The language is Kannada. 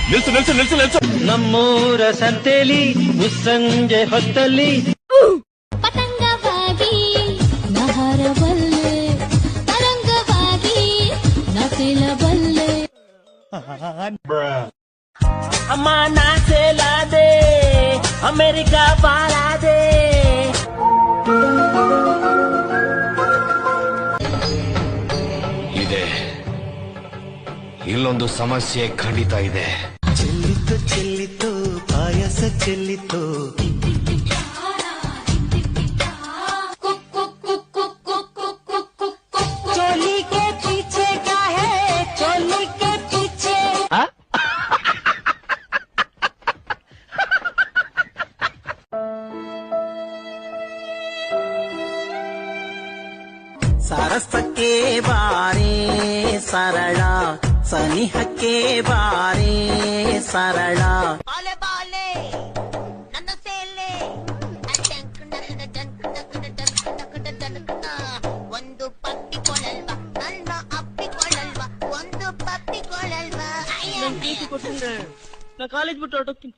ನಿಲ್ಸು ನಮ್ಮೂರ ಸಂತೆಲಿ ಮುಸ್ಸಂಜೆ ಹೊತ್ತಲ್ಲಿ ಪತಂಗವಾಗಿ ನಹರಬಲ್ಲೆ ತರಂಗವಾಗಿ ನಸಿಲಬಲ್ಲೆ ಅಮ್ಮ ನಾಚೆಲಾದೆ ಅಮೆರಿಕಾ ಬಾಳಾದೆ ಇದೆ ಇಲ್ಲೊಂದು ಸಮಸ್ಯೆ ಖಂಡಿತ ಇದೆ. ಚೆಲ್ಲಿತು ಪಾಯಸ ಚೆಲ್ಲಿತು चोली के पीछे क्या है चोली के पीछे ಸರಸಕ್ಕೆ ಬಾರೇ ಸರಳ ಸನಿಹಕ್ಕೆ ಬಾರೇ ಸರಳ ಬಾಲೆ ಬಾಲೆ ನನ್ನ ಸೇಲೆ ಒಂದು ಪಪ್ಪಿಕೊಳ್ಳಲ್ವಾ ನನ್ನ ಅಪ್ಪಿಕೊಳ್ಳಲ್ವಾ ಒಂದು ಪಪ್ಪಿಕೊಳ್ಳಲ್ವಾ ನಾ ಕಾಲೇಜ್ ಬಿಟ್ಟು ಹೊರಟೋಗ್ತೀನಿ.